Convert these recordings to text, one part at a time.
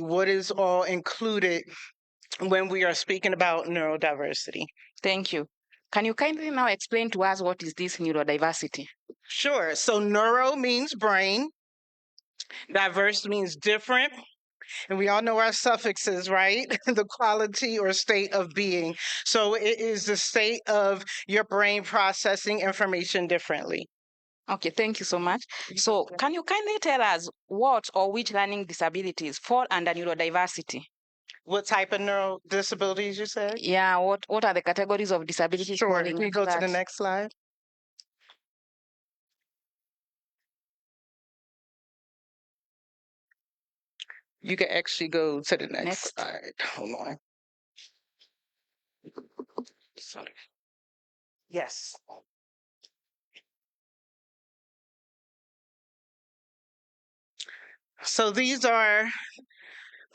what is all included when we are speaking about neurodiversity. Thank you. Can you kindly now explain to us what is this neurodiversity? Sure. So neuro means brain, diverse means different. And we all know our suffixes, right? The quality or state of being. So it is the state of your brain processing information differently. Okay, thank you so much. So, can you kindly tell us what or which learning disabilities fall under neurodiversity? What type of neural disabilities you said? Yeah, what are the categories of disabilities Sure. falling Can you go under to the that? next slide? You can actually go to the next slide. Hold on. Sorry. Yes. So these are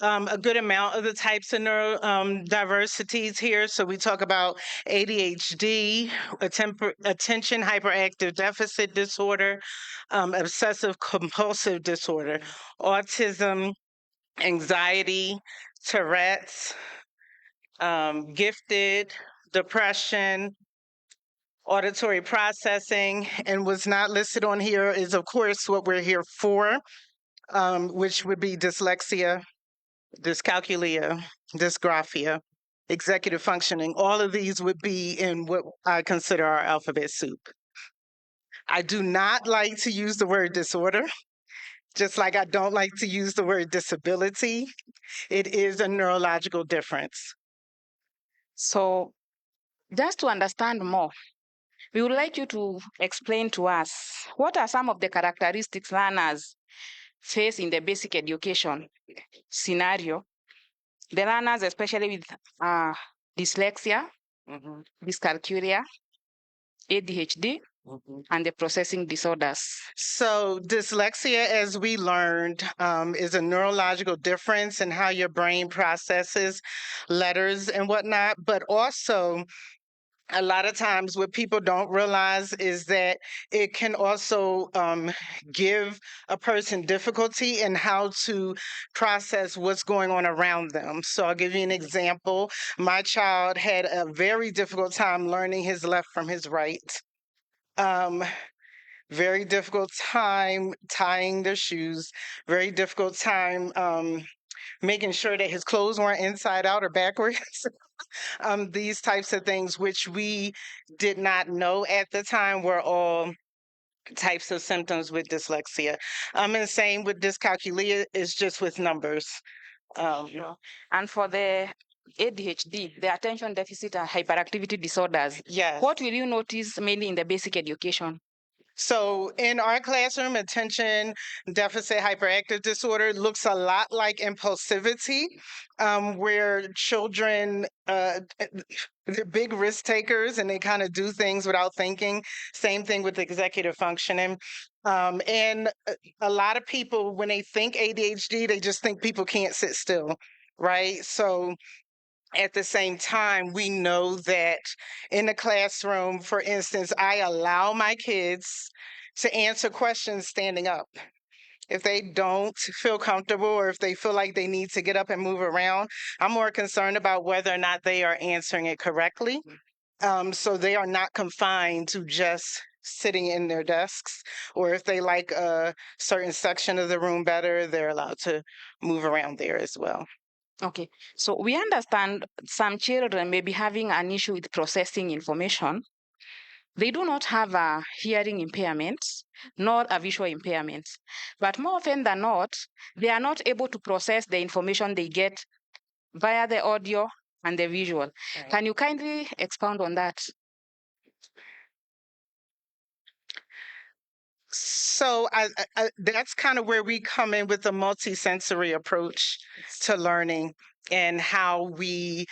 a good amount of the types of neuro diversities here. So we talk about ADHD, attention hyperactive deficit disorder, obsessive compulsive disorder, autism, anxiety, Tourette's, gifted, depression, auditory processing, and what's not listed on here is, of course, what we're here for, which would be dyslexia, dyscalculia, dysgraphia, executive functioning. All of these would be in what I consider our alphabet soup. I do not like to use the word disorder, just like I don't like to use the word disability. It is a neurological difference. So, just to understand more, we would like you to explain to us what are some of the characteristics learners face in the basic education scenario. The learners, especially with dyslexia, dyscalculia, ADHD, and the processing disorders. So, dyslexia, as we learned, is a neurological difference in how your brain processes letters and whatnot, but also a lot of times what people don't realize is that it can also give a person difficulty in how to process what's going on around them. So I'll give you an example. My child had a very difficult time learning his left from his right. Very difficult time tying their shoes, very difficult time making sure that his clothes weren't inside out or backwards. These types of things, which we did not know at the time, were all types of symptoms with dyslexia. And the same with dyscalculia is just with numbers. And for the ADHD, the attention deficit and hyperactivity disorders, Yes. what will you notice mainly in the basic education? So in our classroom, attention deficit hyperactive disorder looks a lot like impulsivity, where children, they're big risk takers and they kind of do things without thinking. Same thing with executive functioning. And a lot of people, when they think ADHD, they just think people can't sit still, right? So at the same time, we know that in the classroom, for instance, I allow my kids to answer questions standing up. If they don't feel comfortable or if they feel like they need to get up and move around, I'm more concerned about whether or not they are answering it correctly. So they are not confined to just sitting in their desks, or if they like a certain section of the room better, they're allowed to move around there as well. Okay, so we understand some children may be having an issue with processing information. They do not have a hearing impairment nor a visual impairment, but more often than not, they are not able to process the information they get via the audio and the visual. Right. Can you kindly expound on that? So that's kind of where we come in with a multisensory approach to learning and how we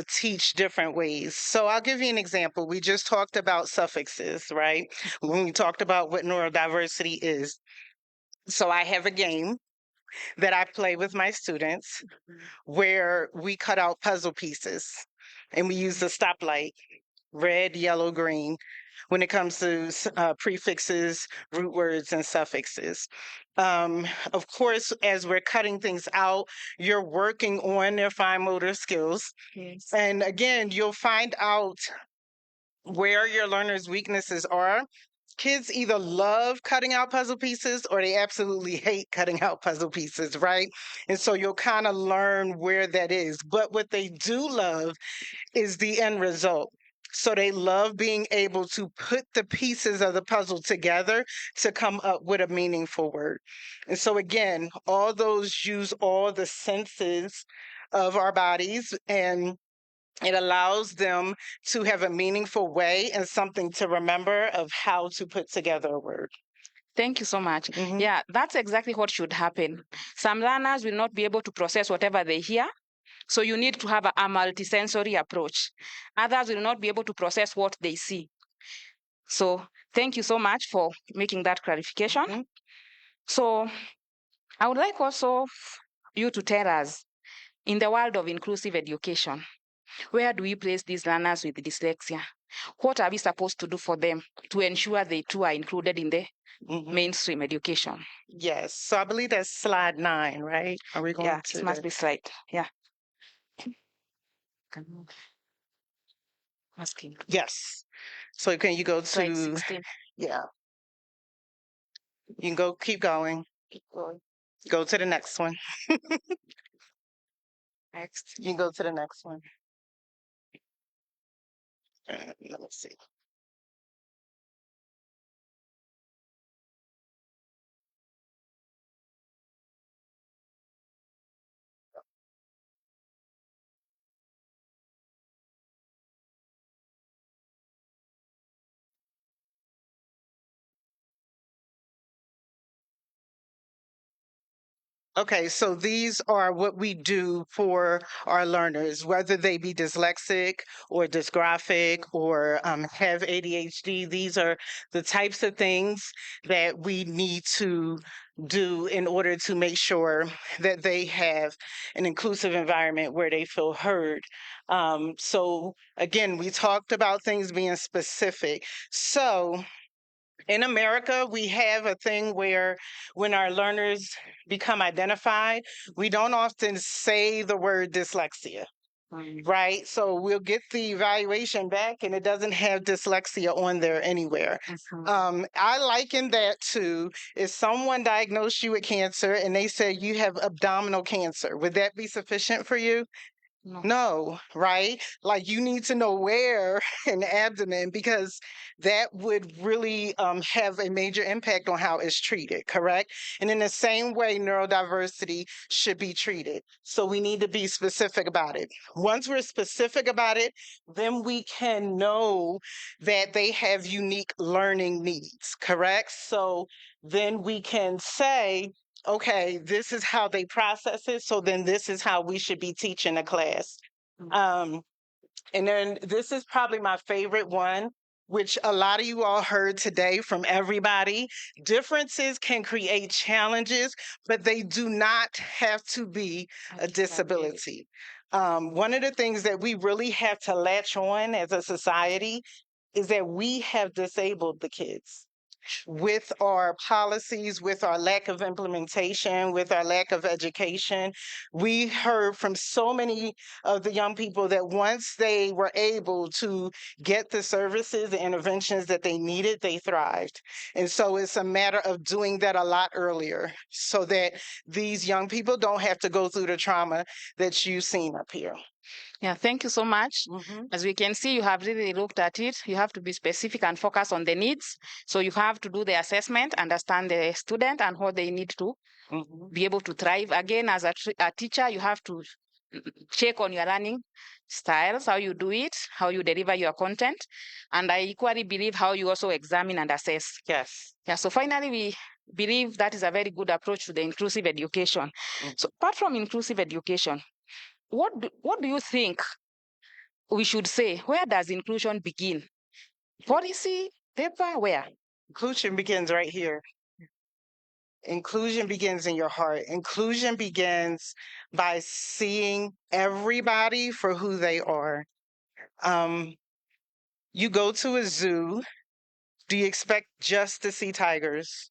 teach different ways. So I'll give you an example. We just talked about suffixes, right? When we talked about what neurodiversity is. So I have a game that I play with my students where we cut out puzzle pieces and we use the stoplight, red, yellow, green. when it comes to prefixes, root words, and suffixes. Of course, as we're cutting things out, you're working on their fine motor skills. Yes. And again, you'll find out where your learners' weaknesses are. Kids either love cutting out puzzle pieces or they absolutely hate cutting out puzzle pieces, right? And so you'll kind of learn where that is. But what they do love is the end result. So they love being able to put the pieces of the puzzle together to come up with a meaningful word. And so again, all those use all the senses of our bodies, and it allows them to have a meaningful way and something to remember of how to put together a word. Thank you so much. Mhm. Yeah, that's exactly what should happen. Some learners will not be able to process whatever they hear. So you need to have a multisensory approach. Others will not be able to process what they see. So thank you so much for making that clarification. Mhm. So I would like also you to tell us, in the world of inclusive education, where do we place these learners with dyslexia? What are we supposed to do for them to ensure they too are included in the Mhm. mainstream education? Yes. So I believe that's slide 9, right? Are we going Yeah, to it must be slide. Yeah. Asking. Yes. So can you go Slide to 16. yeah. You can go keep going. Keep going. Go to the next one. Next. You can go to the next one. Let me see. Okay, so these are what we do for our learners, whether they be dyslexic or dysgraphic or have ADHD. These are the types of things that we need to do in order to make sure that they have an inclusive environment where they feel heard. So again, we talked about things being specific. So in America, we have a thing where when our learners become identified, we don't often say the word dyslexia, right? So we'll get the evaluation back and it doesn't have dyslexia on there anywhere. I liken that to if someone diagnosed you with cancer and they said you have abdominal cancer, would that be sufficient for you? No. No, right? Like you need to know where in the abdomen because that would really have a major impact on how it's treated, correct? And in the same way, neurodiversity should be treated. So we need to be specific about it. Once we're specific about it, then we can know that they have unique learning needs, correct? So then we can say, okay, this is how they process it. So then this is how we should be teaching a class. Um, and then this is probably my favorite one, which a lot of you all heard today from everybody. Differences can create challenges, but they do not have to be a disability. One of the things that we really have to latch on as a society is that we have disabled the kids with our policies, with our lack of implementation, with our lack of education. We heard from so many of the young people that once they were able to get the services, the interventions that they needed, they thrived. And so it's a matter of doing that a lot earlier so that these young people don't have to go through the trauma that you've seen up here. Yeah, thank you so much. As we can see, you have really looked at it. You have to be specific and focus on the needs. So you have to do the assessment, understand the student and what they need to be able to thrive. Again, as a teacher, you have to check on your learning styles, how you do it, how you deliver your content. And I equally believe how you also examine and assess. Yes. Yeah, so finally, we believe that is a very good approach to the inclusive education. So apart from inclusive education, what do you think we should say? Where does inclusion begin? Policy, paper, where? Inclusion begins right here. Inclusion begins in your heart. Inclusion begins by seeing everybody for who they are. You go to a zoo Do you expect just to see tigers?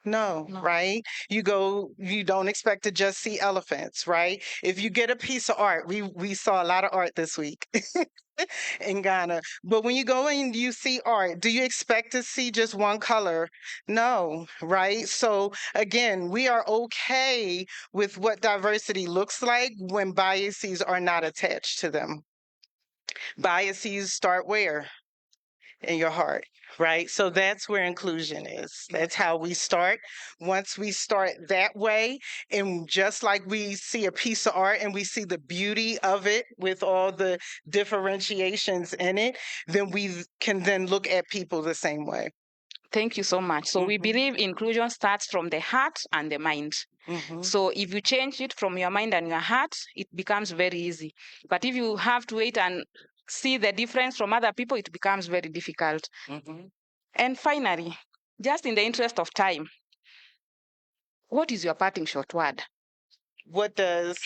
No, No. right? You don't expect to just see elephants, right? If you get a piece of art, we saw a lot of art this week in Ghana. But when you go and you see art, do you expect to see just one color? No, right? So again, we are okay with what diversity looks like when biases are not attached to them. Biases start where? In your heart, right? So that's where inclusion is. That's how we start. Once we start that way, and just like we see a piece of art and we see the beauty of it with all the differentiations in it, then we can then look at people the same way. Thank you so much. So we believe inclusion starts from the heart and the mind. So if you change it from your mind and your heart, it becomes very easy. But if you have to wait and see the difference from other people, it becomes very difficult. And finally, just in the interest of time, what is your parting short word? What does,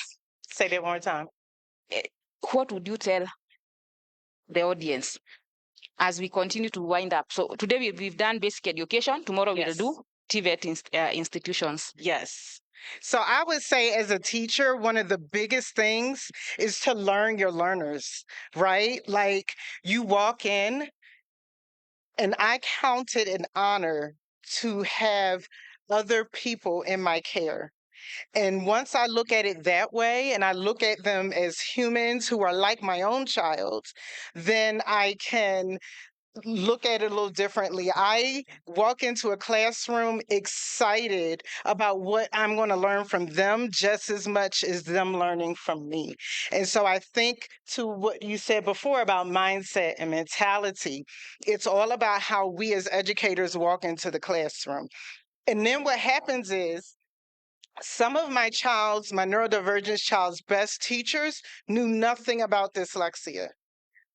say that one more time. What would you tell the audience as we continue to wind up? So today we've done basic education. Tomorrow we'll do TVET institutions. Yes. So I would say, as a teacher, one of the biggest things is to learn your learners, right? Like, you walk in, and I count it an honor to have other people in my care. And once I look at it that way, and I look at them as humans who are like my own child, then I can look at it a little differently. I walk into a classroom excited about what I'm going to learn from them just as much as them learning from me. And so I think, to what you said before about mindset and mentality, it's all about how we as educators walk into the classroom. And then what happens is, some of my neurodivergence child's best teachers knew nothing about dyslexia.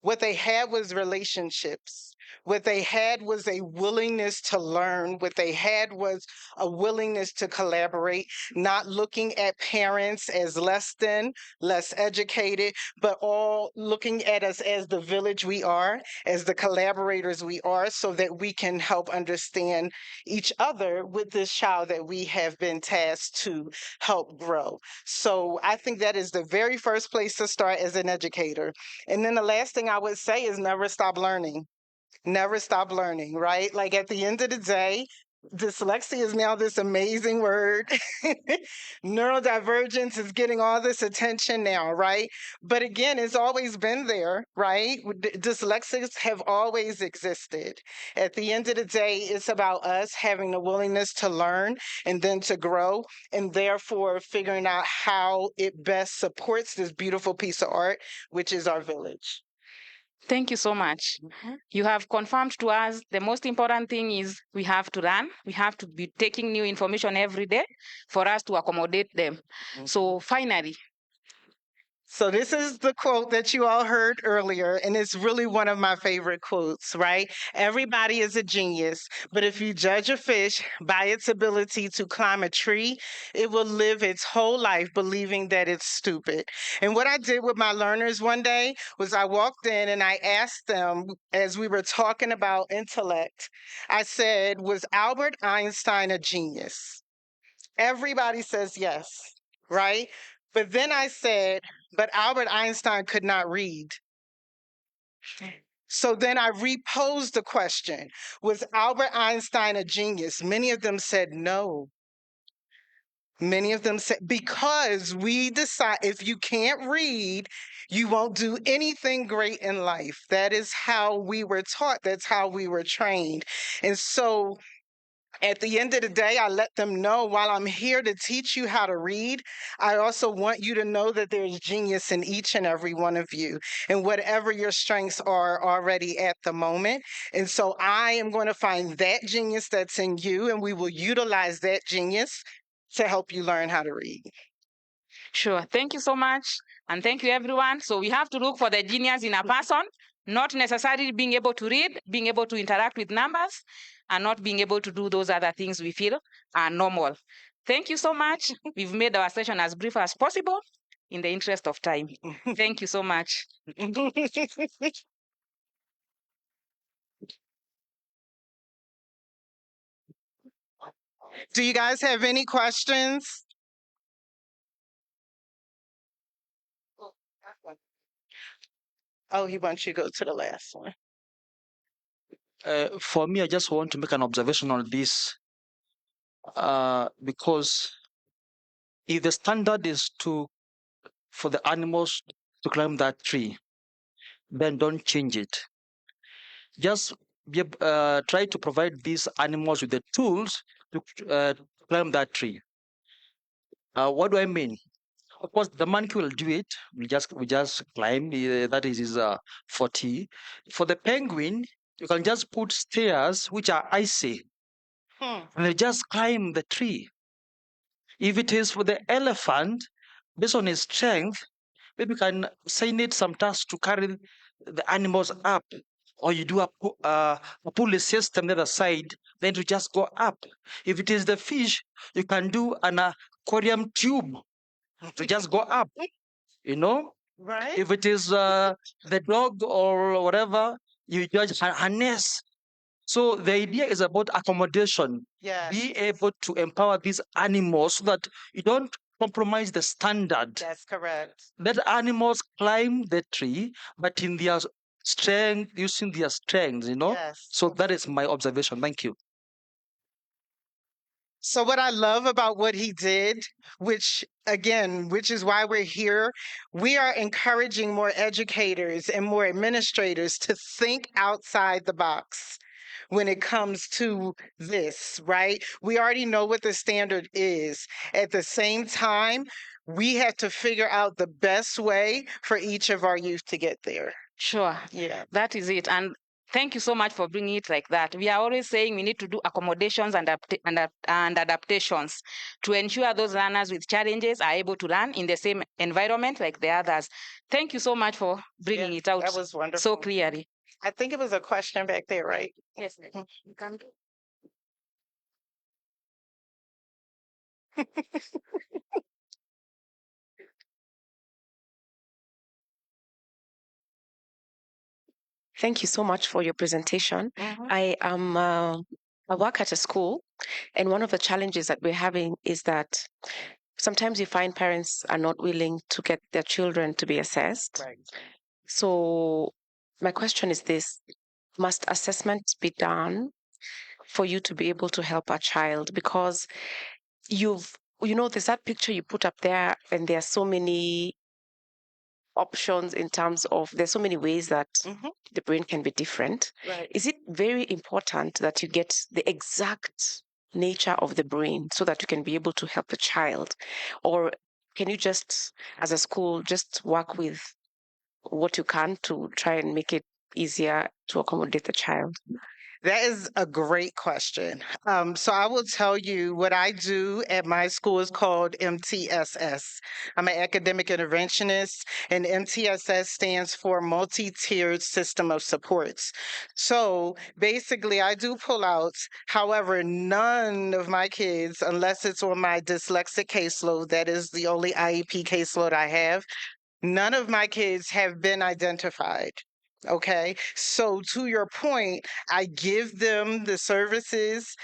What they had was relationships. What they had was a willingness to learn. What they had was a willingness to collaborate, not looking at parents as less than, less educated, but all looking at us as the village we are, as the collaborators we are, so that we can help understand each other with this child that we have been tasked to help grow. So I think that is the very first place to start as an educator. And then the last thing I would say is never stop learning. Never stop learning, right? Like, at the end of the day, dyslexia is now this amazing word. Neurodivergence is getting all this attention now, right? But again, it's always been there, right? Dyslexics have always existed. At the end of the day, it's about us having the willingness to learn and then to grow, and therefore figuring out how it best supports this beautiful piece of art, which is our village. Thank you so much. You have confirmed to us the most important thing is we have to learn. We have to be taking new information every day for us to accommodate them. So finally, So this is the quote that you all heard earlier, and it's really one of my favorite quotes, right? Everybody is a genius, but if you judge a fish by its ability to climb a tree, it will live its whole life believing that it's stupid. And what I did with my learners one day was, I walked in and I asked them, as we were talking about intellect, I said, was Albert Einstein a genius? Everybody says yes, right? But then I said, but Albert Einstein could not read. So then I reposed the question, was Albert Einstein a genius? Many of them said no. Many of them said, because we decide, if you can't read, you won't do anything great in life. That is how we were taught. That's how we were trained. And so at the end of the day, I let them know, while I'm here to teach you how to read, I also want you to know that there's genius in each and every one of you, and whatever your strengths are already at the moment. And so I am going to find that genius that's in you, and we will utilize that genius to help you learn how to read. sure. Thank you so much. And thank you, everyone. So we have to look for the genius in a person, not necessarily being able to read, being able to interact with numbers, and not being able to do those other things we feel are normal. Thank you so much. We've made our session as brief as possible in the interest of time. Thank you so much. Do you guys have any questions? Oh, he wants you to go to the last one. For me, I just want to make an observation on this because if the standard is for the animals to climb that tree, then don't change it. Just try to provide these animals with the tools to climb that tree. What do I mean? Of course, the monkey will do it. We just climb. That is his 40. For the penguin, you can just put stairs which are icy, and they just climb the tree. If it is for the elephant, based on his strength, maybe you can assign it some tasks to carry the animals up, or you do a pulley system the other side, then to just go up. If it is the fish, you can do an aquarium tube to just go up. You know, Right? if it is the dog or whatever, you just harness. So the idea is about accommodation. Yes. Be able to empower these animals so that you don't compromise the standard. That's correct. Let animals climb the tree, but in their strength, using their strengths, Yes. So that is my observation. Thank you. So what I love about what he did, which is why we're here, we are encouraging more educators and more administrators to think outside the box when it comes to this, right? We already know what the standard is. At the same time, we have to figure out the best way for each of our youth to get there. Sure. Yeah. That is it. And thank you so much for bringing it like that. We are always saying we need to do accommodations and adaptations to ensure those learners with challenges are able to learn in the same environment like the others. Thank you so much for bringing it out That was wonderful. so clearly. I think it was a question back there, right? Yes, you can do. Thank you so much for your presentation. I work at a school, and one of the challenges that we're having is that sometimes you find parents are not willing to get their children to be assessed. Right. So my question is this: must assessment be done for you to be able to help a child? Because there's that picture you put up there, and there are so many options in terms of there's so many ways that the brain can be different. Right. Is it very important that you get the exact nature of the brain so that you can be able to help the child? Or can you just, as a school, just work with what you can to try and make it easier to accommodate the child? That is a great question. So I will tell you what I do at my school is called MTSS. I'm an academic interventionist, and MTSS stands for Multi-Tiered System of Supports. So basically, I do pullouts. However, none of my kids, unless it's on my dyslexic caseload, that is the only IEP caseload I have, none of my kids have been identified. Okay. So to your point, I give them the services.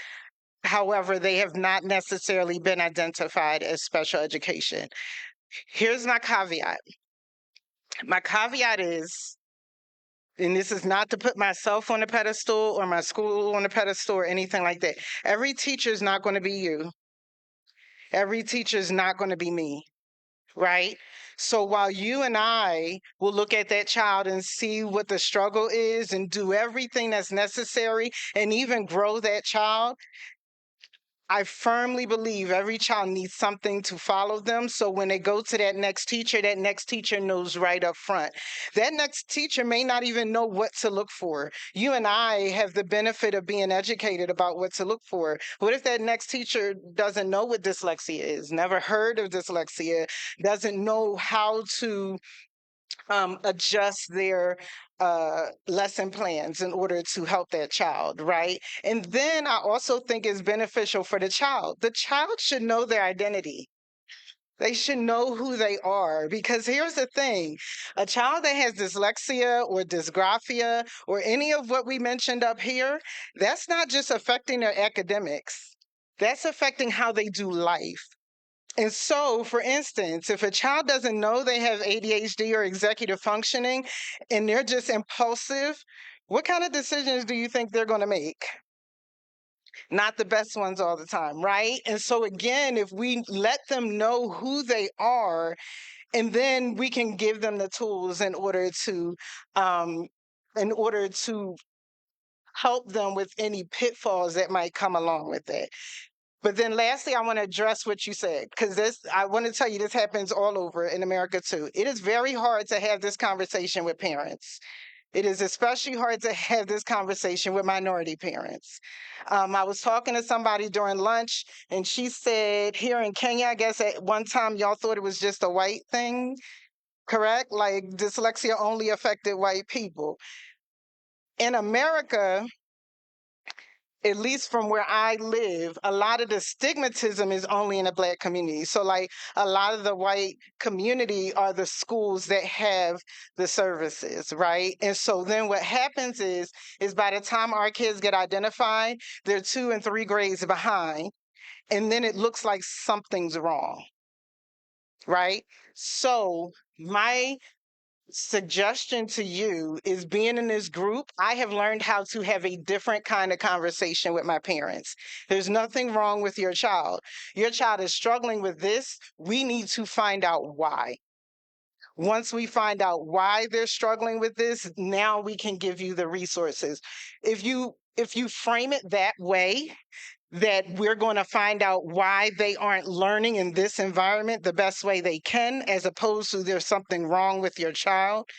However, they have not necessarily been identified as special education. Here's my caveat. My caveat is, and this is not to put myself on a pedestal or my school on a pedestal or anything like that. Every teacher is not going to be you. Every teacher is not going to be me. Right? So while you and I will look at that child and see what the struggle is and do everything that's necessary and even grow that child, I firmly believe every child needs something to follow them. So when they go to that next teacher knows right up front. That next teacher may not even know what to look for. You and I have the benefit of being educated about what to look for. What if that next teacher doesn't know what dyslexia is, never heard of dyslexia, doesn't know how to adjust their lesson plans in order to help that child, right? And then I also think it's beneficial for the child. The child should know their identity. They should know who they are, because here's the thing: a child that has dyslexia or dysgraphia or any of what we mentioned up here, that's not just affecting their academics. that's affecting how they do life. And so, for instance, if a child doesn't know they have ADHD or executive functioning and they're just impulsive, what kind of decisions do you think they're going to make? Not the best ones all the time, right? And so, again, if we let them know who they are, and then we can give them the tools um, in order to help them with any pitfalls that might come along with it. But then lastly, I want to address what you said, because I want to tell you, this happens all over in America too. It is very hard to have this conversation with parents. It is especially hard to have this conversation with minority parents. I was talking to somebody during lunch, and she said, here in Kenya, I guess at one time y'all thought it was just a white thing, correct? Like dyslexia only affected white people. In America, at least from where I live, a lot of the stigmatism is only in the Black community. So, like, a lot of the white community are the schools that have the services, right? And so then what happens is by the time our kids get identified, they're 2 and 3 grades behind, and then it looks like something's wrong, right? So my suggestion to you is, being in this group, I have learned how to have a different kind of conversation with my parents. There's nothing wrong with your child. Your child is struggling with this. We need to find out why. Once we find out why they're struggling with this, now we can give you the resources. If you frame it that way, that we're going to find out why they aren't learning in this environment the best way they can, as opposed to there's something wrong with your child,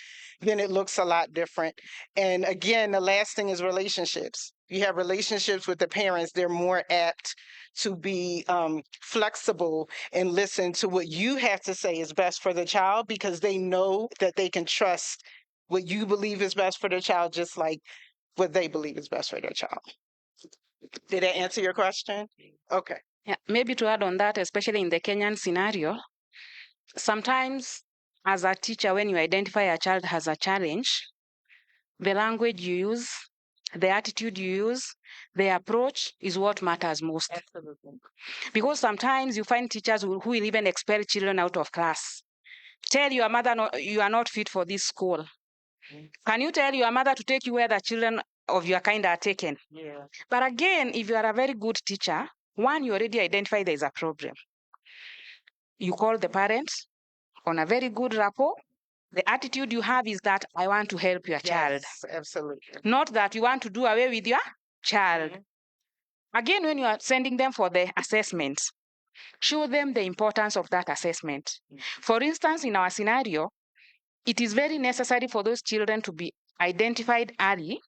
then it looks a lot different. And again, the last thing is relationships. You have relationships with the parents, they're more apt to be flexible and listen to what you have to say is best for the child, because they know that they can trust what you believe is best for the child, just like what they believe is best for their child. Did that answer your question? Okay. Yeah, maybe to add on that, especially in the Kenyan scenario, sometimes as a teacher, when you identify a child has a challenge, the language you use, the attitude you use, the approach is what matters most. Absolutely. Because sometimes you find teachers who will even expel children out of class. Tell your mother, no, you are not fit for this school. Can you tell your mother to take you where the children of your kind are taken? Yeah. But again, if you are a very good teacher, one, you already identify there is a problem. You call the parents on a very good rapport. The attitude you have is that I want to help your child. Yes, absolutely. Not that you want to do away with your child. Again, when you are sending them for the assessment, show them the importance of that assessment. For instance, in our scenario, it is very necessary for those children to be identified early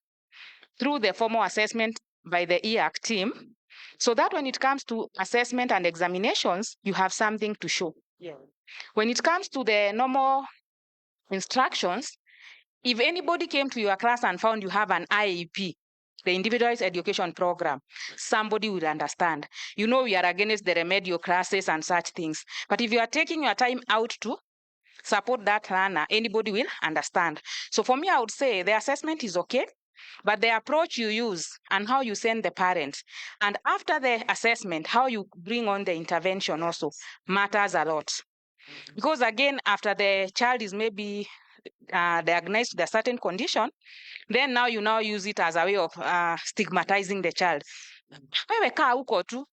through the formal assessment by the EAC team, so that when it comes to assessment and examinations, you have something to show. Yeah. When it comes to the normal instructions, if anybody came to your class and found you have an IEP, the Individualized Education Program, somebody will understand. You know, we are against the remedial classes and such things. But if you are taking your time out to support that learner, anybody will understand. So for me, I would say the assessment is okay, but the approach you use and how you send the parents, and after the assessment, how you bring on the intervention also matters a lot. Because again, after the child is maybe diagnosed with a certain condition, then now you now use it as a way of stigmatizing the child. Wewe kaa huko tu.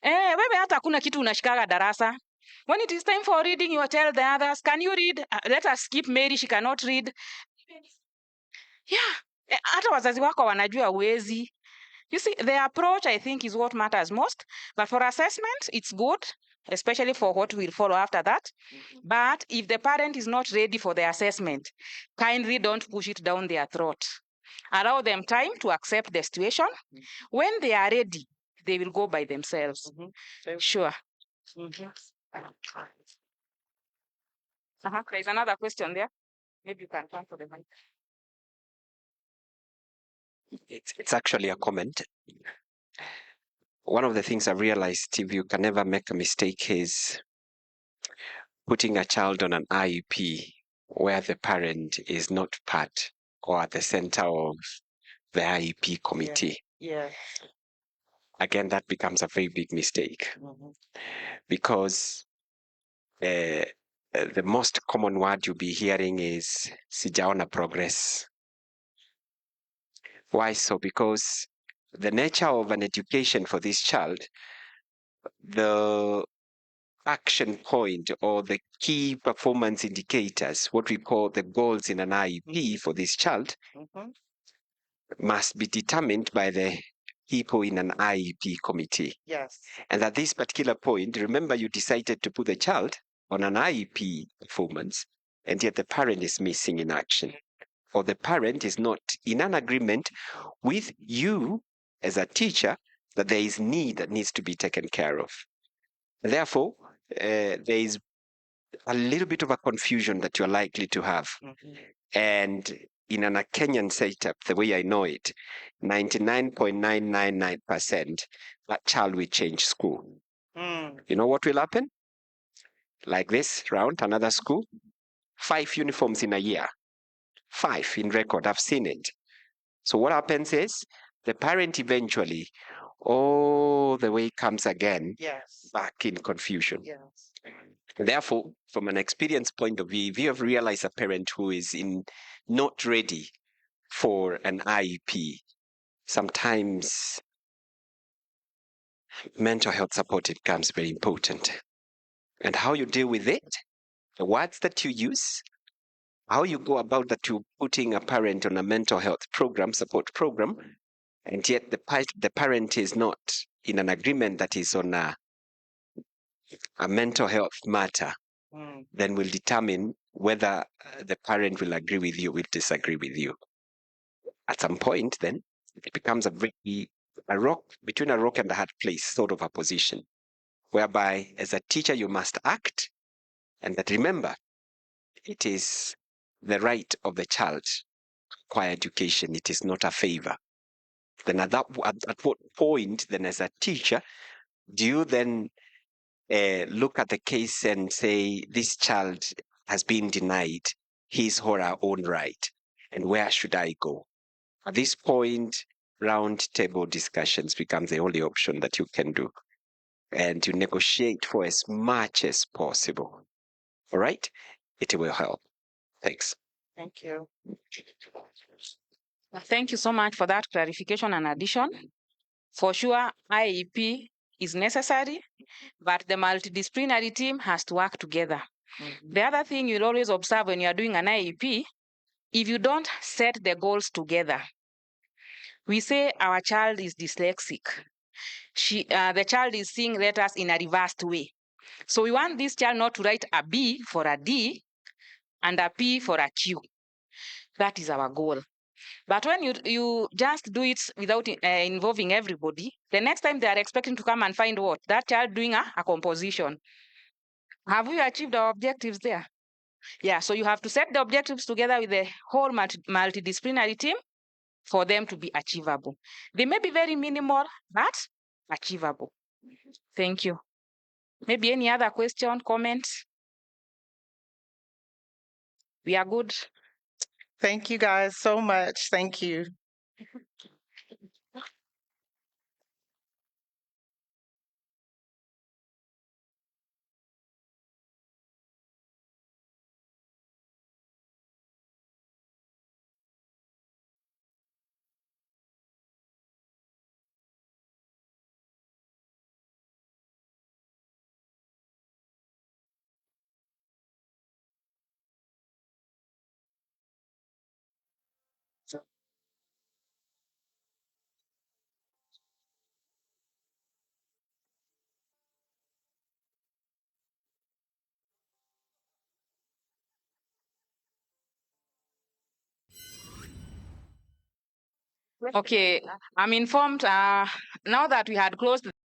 Wewe hata hakuna kitu unashikaga darasa. When it is time for reading, you tell the others, can you read? Let us skip Mary, she cannot read. Yeah, hata wazazi wako wanajua uwezi. You see, the approach, I think, is what matters most. But for assessment, it's good, especially for what will follow after that. But if the parent is not ready for the assessment, kindly don't push it down their throat. Allow them time to accept the situation. When they are ready, they will go by themselves. Sure. There's another question there. Maybe you can turn to the mic. It's actually a comment. One of the things I've realized, if you can never make a mistake, is putting a child on an IEP where the parent is not part or at the center of the IEP committee. Yeah. again, that becomes a very big mistake because the most common word you'll be hearing is sijaona progress. Why so? Because the nature of an education for this child, the action point or the key performance indicators, what we call the goals in an IEP for this child, must be determined by the people in an IEP committee. Yes. And at this particular point, remember you decided to put the child on an IEP performance, and yet the parent is missing in action, or the parent is not in an agreement with you as a teacher that there is need that needs to be taken care of. Therefore, there is a little bit of a confusion that you're likely to have. And in a Kenyan setup, the way I know it, 99.999%, that child will change school. You know what will happen? Like this round, another school, 5 uniforms in a year. 5 in record, I've seen it. So what happens is the parent eventually, all the way comes again, back in confusion. Therefore, from an experience point of view, if you have realized a parent who is not ready for an IEP, sometimes mental health support becomes very important. And how you deal with it, the words that you use, how you go about that you're putting a parent on a mental health program, support program, and yet the parent is not in an agreement that is on a mental health matter, then will determine whether the parent will agree with you, will disagree with you. At some point, then, it becomes between a rock and a hard place sort of a position, whereby as a teacher you must act, and that remember, it is the right of the child to acquire education. It is not a favor. Then at what point, then as a teacher, do you then look at the case and say, this child has been denied his or her own right, and where should I go? At this point, round table discussions become the only option that you can do, and you negotiate for as much as possible. All right? It will help. Thanks. Thank you. Thank you so much for that clarification and addition. For sure, IEP is necessary, but the multidisciplinary team has to work together. The other thing you'll always observe when you're doing an IEP, if you don't set the goals together, we say our child is dyslexic. The child is seeing letters in a reversed way. So we want this child not to write a B for a D and a P for a Q. That is our goal. But when you just do it without involving everybody, the next time they are expecting to come and find what? That child doing a composition. Have we achieved our objectives there? Yeah, so you have to set the objectives together with the whole multidisciplinary team for them to be achievable. They may be very minimal, but achievable. Thank you. Maybe any other question, comment? We are good. Thank you guys so much. Thank you. Okay, I'm informed now that we had closed